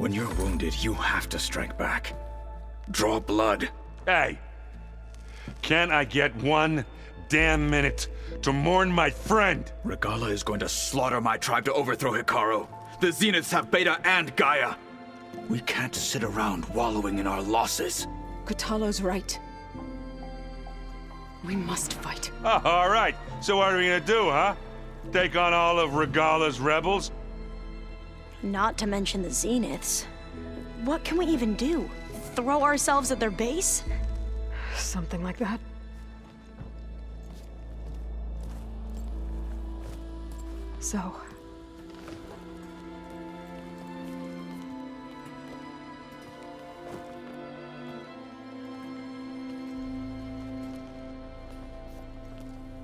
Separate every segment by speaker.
Speaker 1: When you're wounded, you have to strike back. Draw blood.
Speaker 2: Hey! Can't I get one damn minute to mourn my friend?
Speaker 1: Regalla is going to slaughter my tribe to overthrow Hikaru. The Zeniths have Beta and Gaia. We can't sit around wallowing in our losses.
Speaker 3: Kotallo's right. We must fight.
Speaker 2: Oh, all right. So what are we gonna do, huh? Take on all of Regalla's rebels?
Speaker 4: Not to mention the Zeniths. What can we even do? Throw ourselves at their base?
Speaker 3: Something like that. So...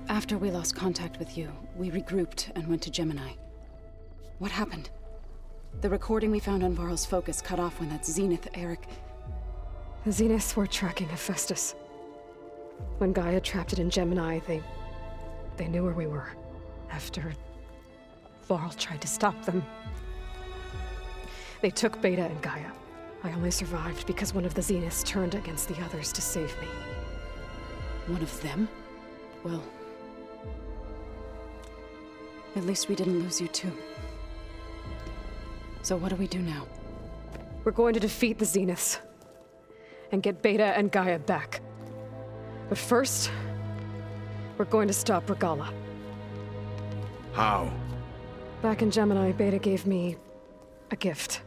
Speaker 5: After we lost contact with you, we regrouped and went to Gemini. What happened? The recording we found on Varl's focus cut off when that Zenith, Eric...
Speaker 3: The Zeniths were tracking Hephaestus. When Gaia trapped it in Gemini, they knew where we were. After Varl tried to stop them. They took Beta and Gaia. I only survived because one of the Zeniths turned against the others to save me.
Speaker 5: One of them? Well... at least we didn't lose you too. So what do we do now?
Speaker 3: We're going to defeat the Zeniths. And get Beta and Gaia back. But first, we're going to stop Regalla.
Speaker 1: How?
Speaker 3: Back in Gemini, Beta gave me a gift.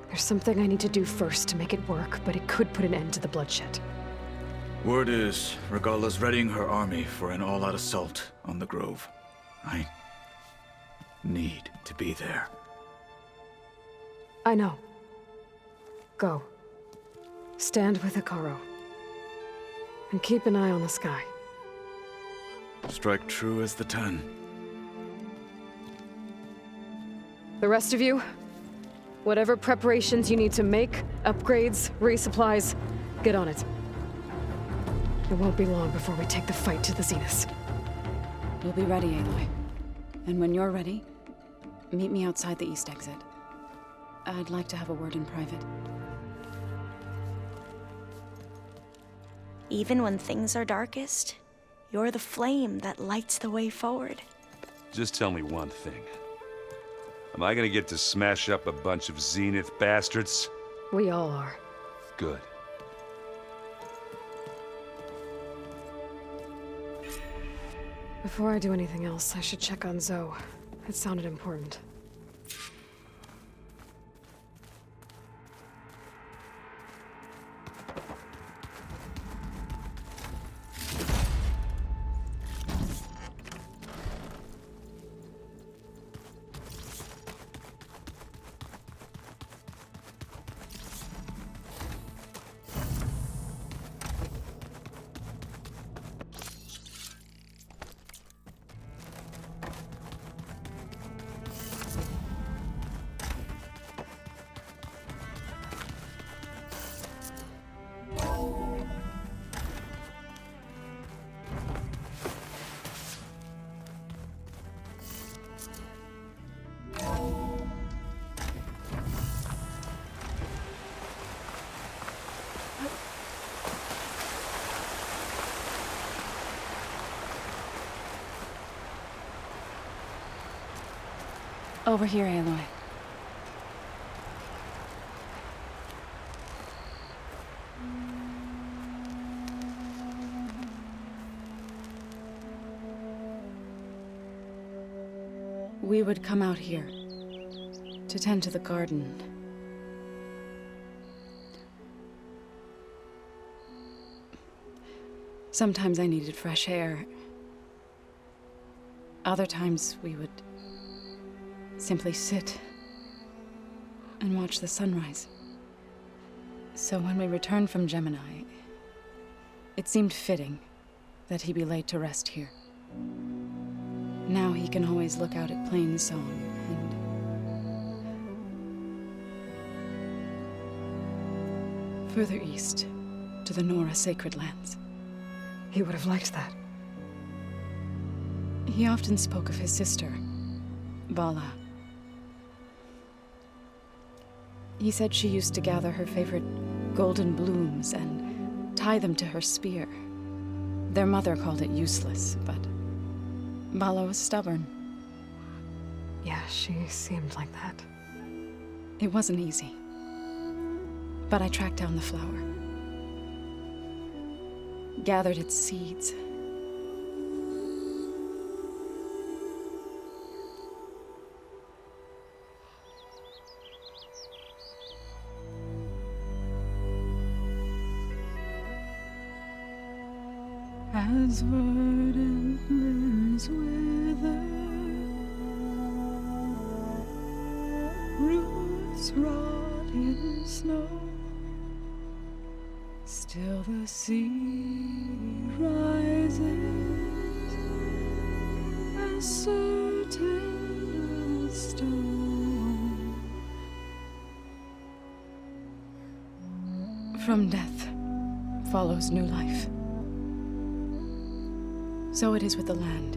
Speaker 3: There's something I need to do first to make it work, but it could put an end to the bloodshed.
Speaker 1: Word is, Regalla's readying her army for an all-out assault on the Grove. I need to be there.
Speaker 3: I know. Go. Stand with Hikaru. And keep an eye on the sky.
Speaker 1: Strike true as the 10.
Speaker 3: The rest of you, whatever preparations you need to make, upgrades, resupplies, get on it. It won't be long before we take the fight to the Zeniths.
Speaker 5: We'll be ready, Aloy. And when you're ready, meet me outside the east exit. I'd like to have a word in private.
Speaker 4: Even when things are darkest, you're the flame that lights the way forward.
Speaker 2: Just tell me one thing. Am I gonna get to smash up a bunch of Zenith bastards?
Speaker 3: We all are.
Speaker 2: Good.
Speaker 3: Before I do anything else, I should check on Zoe. It sounded important.
Speaker 5: Over here, Aloy. We would come out here to tend to the garden. Sometimes I needed fresh air. Other times we would simply sit and watch the sunrise. So when we returned from Gemini, it seemed fitting that he be laid to rest here. Now he can always look out at Plain Song and further east to the Nora Sacred Lands.
Speaker 3: He would have liked that.
Speaker 5: He often spoke of his sister, Bala. He said she used to gather her favorite golden blooms and tie them to her spear. Their mother called it useless, but Bala was stubborn.
Speaker 3: Yeah, she seemed like that.
Speaker 5: It wasn't easy. But I tracked down the flower. Gathered its seeds. As verdant limbs wither, roots rot in snow, still the sea rises as certain as stone. From death follows new life. So it is with the land.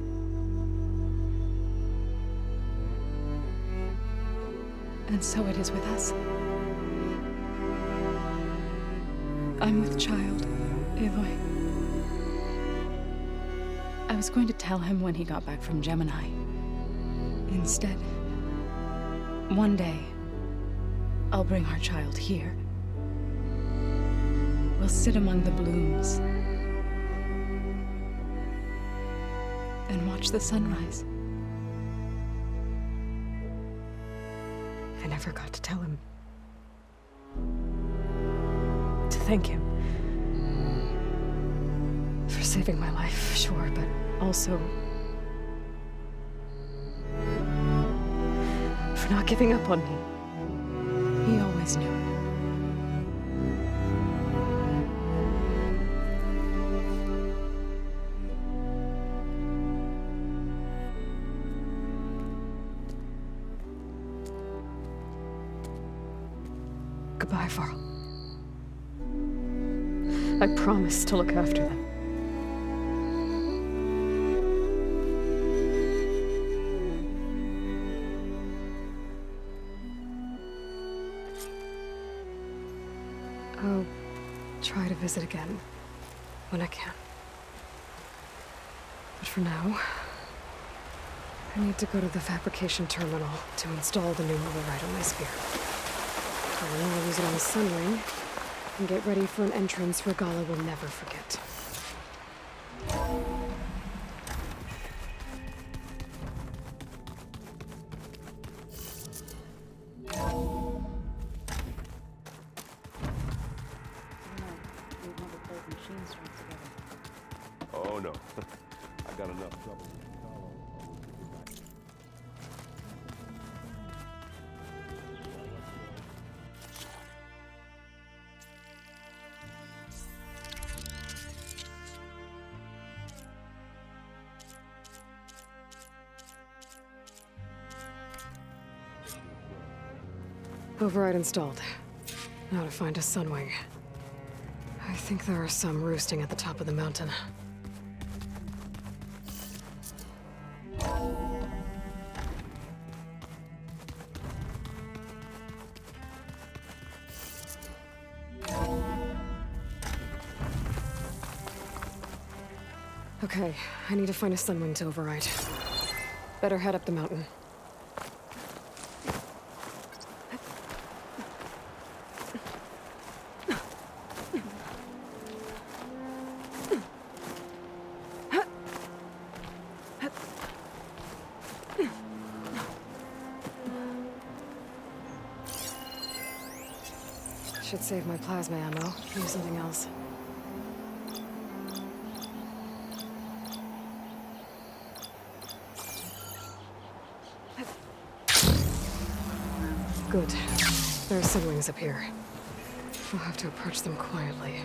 Speaker 5: And so it is with us. I'm with child, Aloy. I was going to tell him when he got back from Gemini. Instead, one day, I'll bring our child here. We'll sit among the blooms and watch the sunrise.
Speaker 3: I never got to tell him. To thank him. For saving my life, sure, but also for not giving up on me.
Speaker 5: He always knew.
Speaker 3: Goodbye, Varl. I promise to look after them. I'll try to visit again when I can. But for now, I need to go to the fabrication terminal to install the new override on my spear. I'll use it on the Sunwing and get ready for an entrance Regalla will never forget.
Speaker 2: Oh no, I got enough trouble.
Speaker 3: Override installed. Now to find a Sunwing. I think there are some roosting at the top of the mountain. Okay, I need to find a Sunwing to override. Better head up the mountain. Should save my plasma ammo. Use something else. Good. There are Sunwings up here. I'll have to approach them quietly.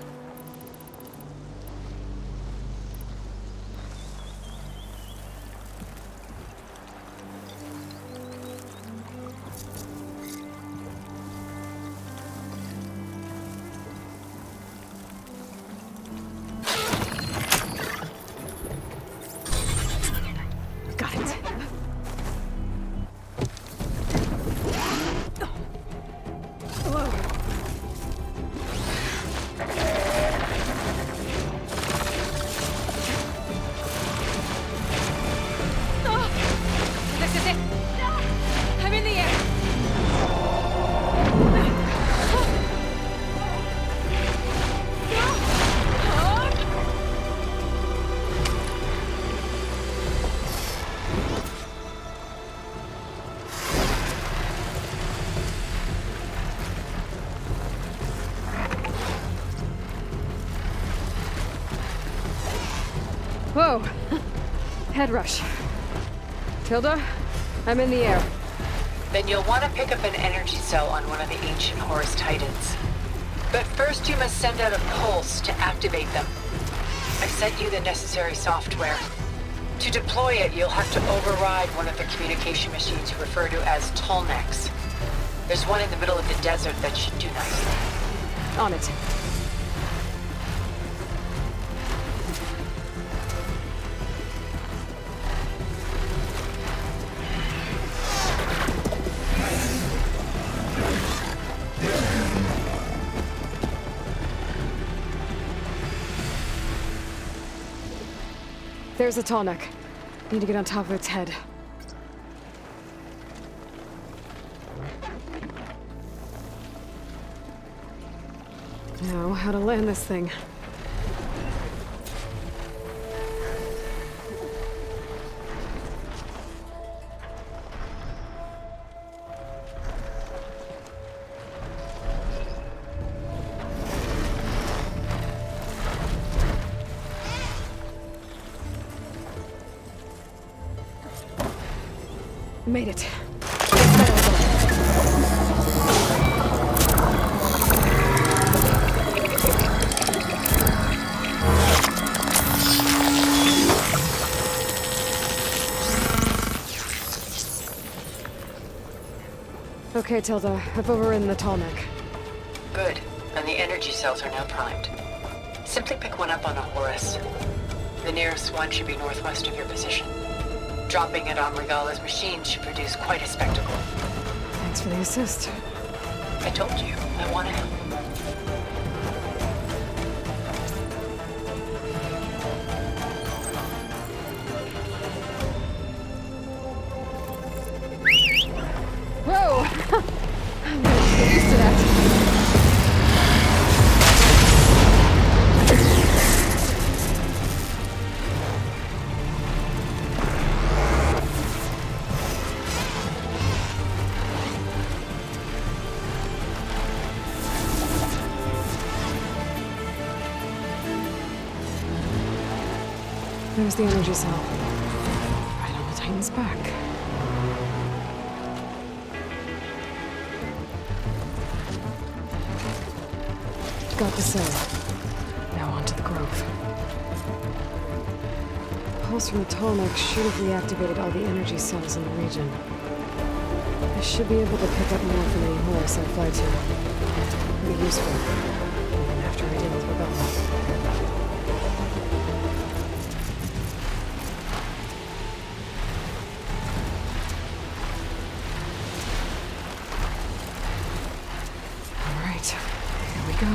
Speaker 3: Got it. Whoa! Head rush. Tilda, I'm in the air.
Speaker 6: Then you'll want to pick up an energy cell on one of the ancient Horus Titans. But first you must send out a pulse to activate them. I've sent you the necessary software. To deploy it, you'll have to override one of the communication machines you refer to as Tallnecks. There's one in the middle of the desert that should do nicely.
Speaker 3: On it. There's a Tallneck. Need to get on top of its head. Now, how to land this thing. Made it. Okay, Tilda. I've overridden the Tallneck.
Speaker 6: Good. And the energy cells are now primed. Simply pick one up on a Horus. The nearest one should be northwest of your position. Dropping it on Regalla's machine should produce quite a spectacle.
Speaker 3: Thanks for the assist.
Speaker 6: I told you, I want to help.
Speaker 3: Whoa! I'm gonna get used to that. There's the energy cell. Right on the Titan's back. Got the cell. Now onto the grove. Pulse from the Tallneck should have reactivated all the energy cells in the region. I should be able to pick up more from any Horus I fly to. It'll be useful, even after I deal with Regalla. Go.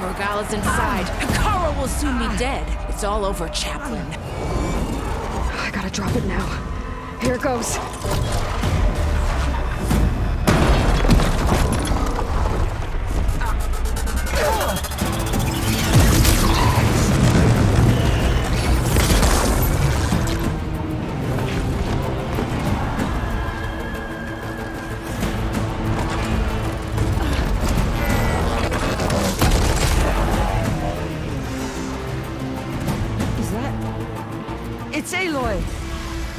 Speaker 7: Regalla's inside. Hikara will soon be dead. It's all over, Chaplain.
Speaker 3: I gotta drop it now. Here it goes.
Speaker 8: It's Aloy!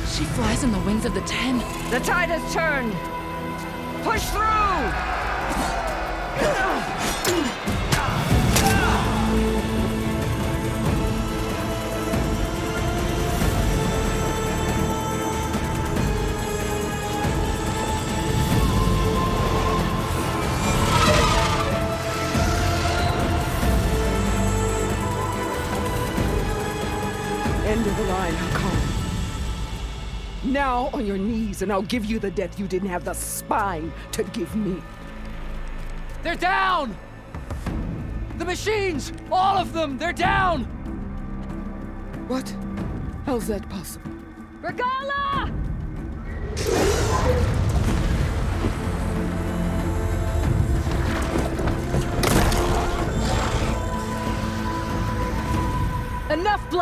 Speaker 7: She flies on the wings of the Ten.
Speaker 8: The tide has turned! Push through! End of the line, Hikara. Now on your knees, and I'll give you the death you didn't have the spine to give me.
Speaker 9: They're down! The machines! All of them! They're down!
Speaker 8: What? How's that possible?
Speaker 3: Regalla!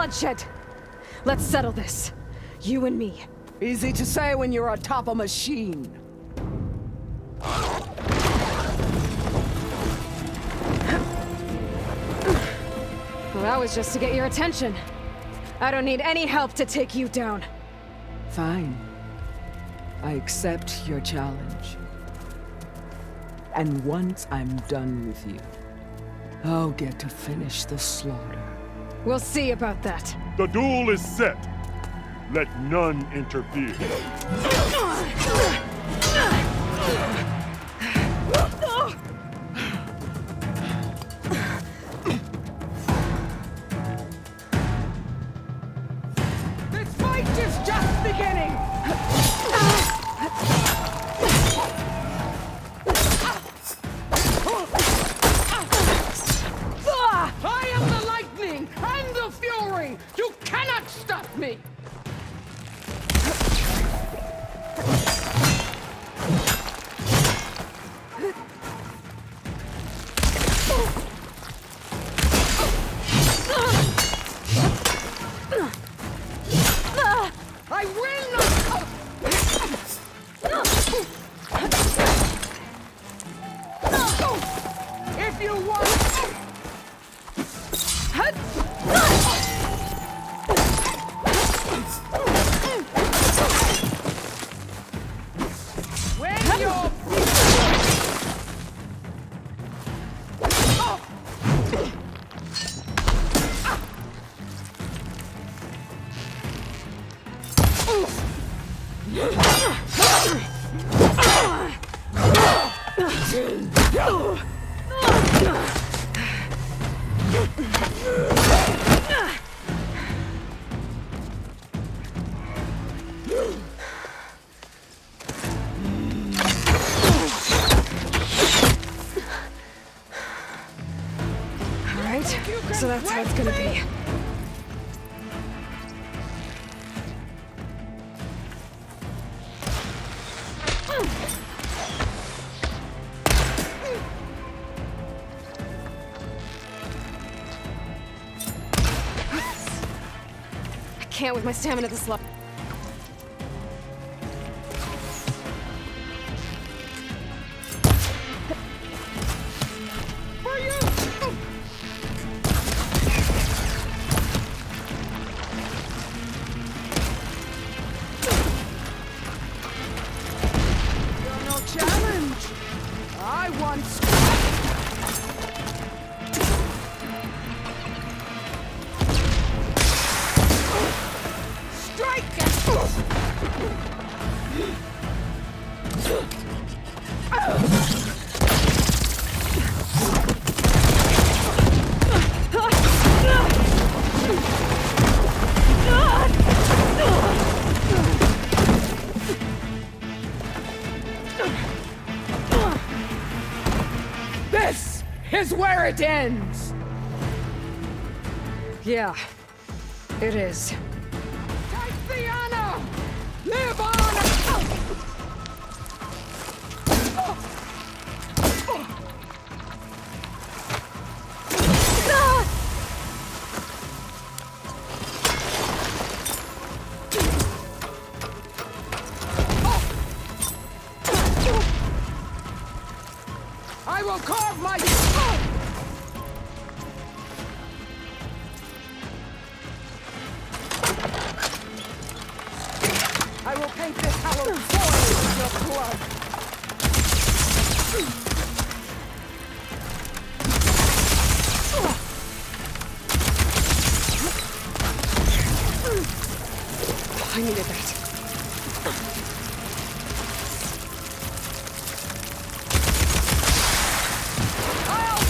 Speaker 3: bloodshed. Let's settle this. You and me.
Speaker 8: Easy to say when you're atop a machine.
Speaker 3: Well, that was just to get your attention. I don't need any help to take you down.
Speaker 8: Fine. I accept your challenge. And once I'm done with you, I'll get to finish the slaughter.
Speaker 3: We'll see about that.
Speaker 10: The duel is set. Let none interfere.
Speaker 8: This fight is just beginning! I am the lightning and the fury! You cannot stop me! I will not! If you want... When you're...
Speaker 3: Alright, so that's how it's gonna be. I can't with my stamina this low.
Speaker 8: Challenge! I want strike! This is where it ends!
Speaker 3: Yeah, it is.
Speaker 8: Tithiana! Live on! I will carve my... I will paint this hallowed soil with your blood.
Speaker 3: I needed that.
Speaker 8: I'll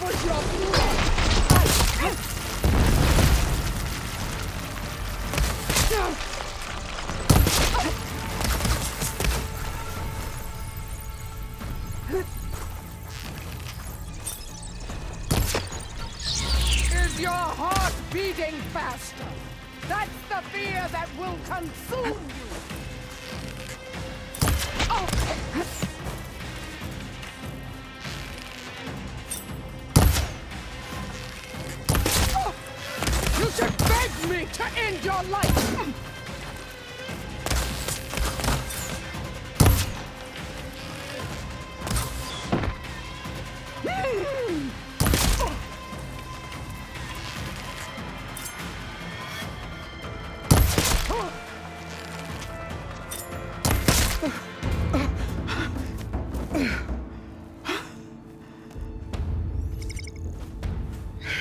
Speaker 8: was your blood! Is your heart beating faster? That's the fear that will consume you! You should beg me to end your life!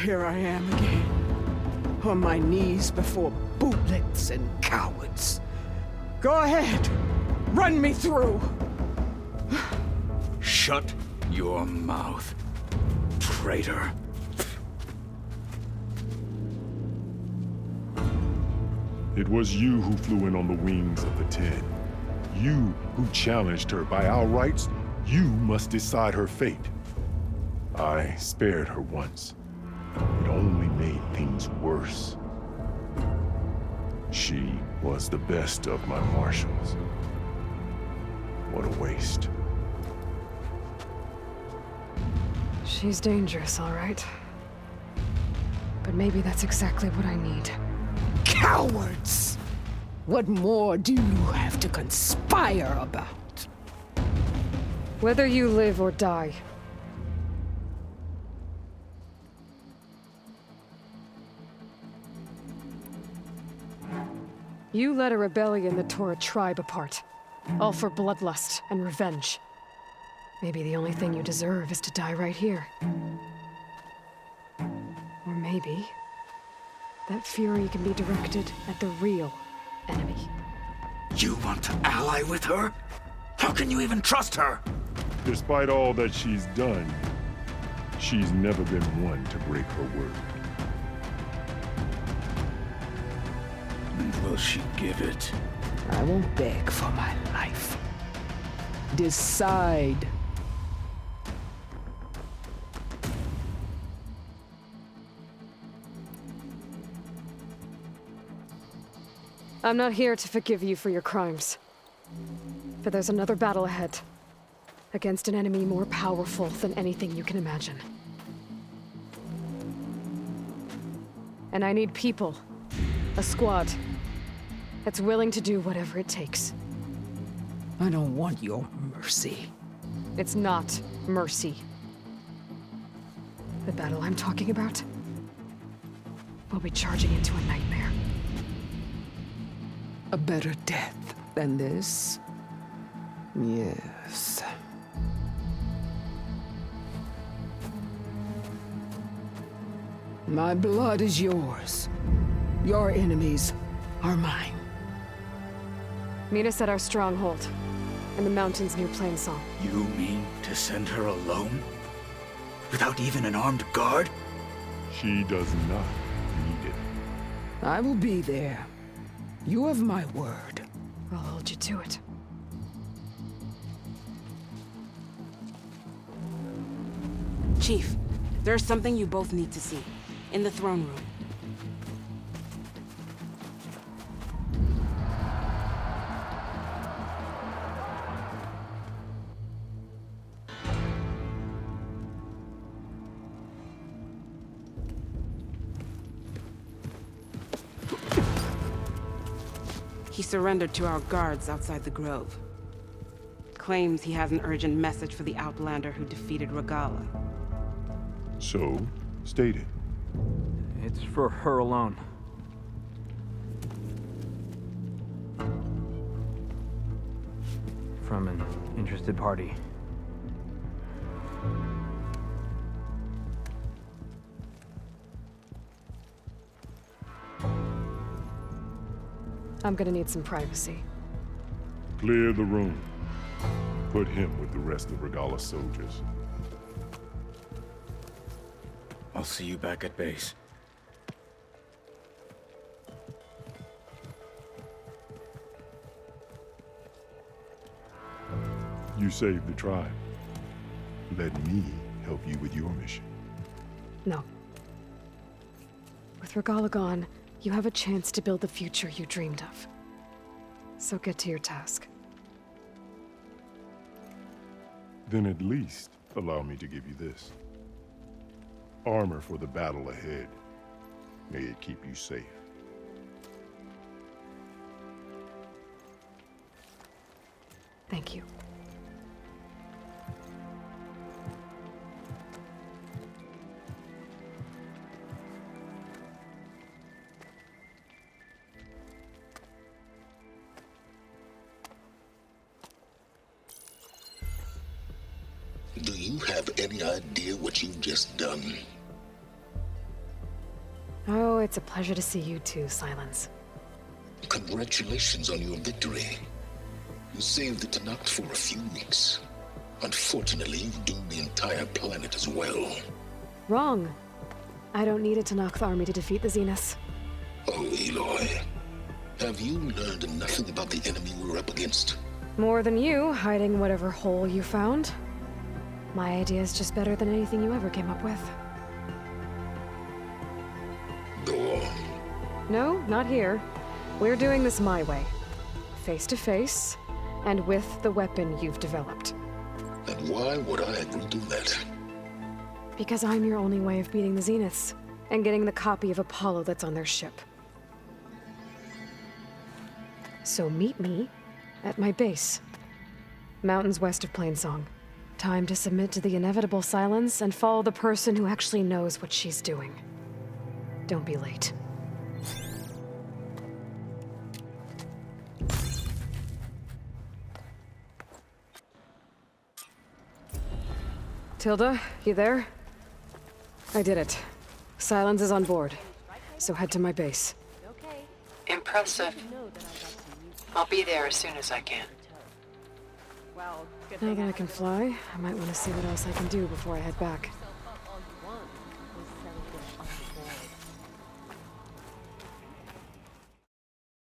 Speaker 8: Here I am again, on my knees before bootlets and cowards. Go ahead, run me through.
Speaker 1: Shut your mouth, traitor.
Speaker 10: It was you who flew in on the wings of the Ten. You who challenged her by our rights. You must decide her fate. I spared her once. It only made things worse. She was the best of my marshals. What a waste.
Speaker 3: She's dangerous, all right. But maybe that's exactly what I need.
Speaker 8: Cowards! What more do you have to conspire about?
Speaker 3: Whether you live or die. You led a rebellion that tore a tribe apart. All for bloodlust and revenge. Maybe the only thing you deserve is to die right here. Or maybe that fury can be directed at the real enemy.
Speaker 1: You want to ally with her? How can you even trust her?
Speaker 10: Despite all that she's done, she's never been one to break her word.
Speaker 1: And will she give it?
Speaker 8: I won't beg for my life. Decide.
Speaker 3: I'm not here to forgive you for your crimes. But there's another battle ahead. Against an enemy more powerful than anything you can imagine. And I need people. A squad. That's willing to do whatever it takes.
Speaker 8: I don't want your mercy.
Speaker 3: It's not mercy. The battle I'm talking about will be charging into a nightmare.
Speaker 8: A better death than this? Yes. My blood is yours. Your enemies are mine.
Speaker 3: Meet us at our stronghold, in the mountains near Plainsong.
Speaker 1: You mean to send her alone? Without even an armed guard?
Speaker 10: She does not need it.
Speaker 8: I will be there. You have my word.
Speaker 3: I'll hold you to it.
Speaker 11: Chief, there's something you both need to see. In the throne room. He surrendered to our guards outside the grove. Claims he has an urgent message for the Outlander who defeated Regalla.
Speaker 10: So, state it.
Speaker 9: It's for her alone. From an interested party.
Speaker 3: I'm gonna need some privacy.
Speaker 10: Clear the room. Put him with the rest of Regalla's soldiers.
Speaker 1: I'll see you back at base.
Speaker 10: You saved the tribe. Let me help you with your mission.
Speaker 3: No. With Regalla gone, you have a chance to build the future you dreamed of. So get to your task.
Speaker 10: Then at least allow me to give you this. Armor for the battle ahead. May it keep you safe.
Speaker 3: Thank you.
Speaker 12: Do you have any idea what you've just done?
Speaker 3: Oh, it's a pleasure to see you too, Silence.
Speaker 12: Congratulations on your victory. You saved the Tenakth for a few weeks. Unfortunately, you've doomed the entire planet as well.
Speaker 3: Wrong. I don't need a Tenakth army to defeat the Zeniths.
Speaker 12: Oh, Eloy. Have you learned nothing about the enemy we're up against?
Speaker 3: More than you, hiding whatever hole you found. My idea is just better than anything you ever came up with.
Speaker 12: Go on.
Speaker 3: No, not here. We're doing this my way. Face to face, and with the weapon you've developed.
Speaker 12: And why would I agree to that?
Speaker 3: Because I'm your only way of beating the Zeniths, and getting the copy of Apollo that's on their ship. So meet me at my base. Mountains west of Plainsong. Time to submit to the inevitable silence and follow the person who actually knows what she's doing. Don't be late. Tilda, you there? I did it. Silence is on board, so head to my base.
Speaker 6: Impressive. I'll be there as soon as I can.
Speaker 3: Now that I can fly, I might want to see what else I can do before I head back.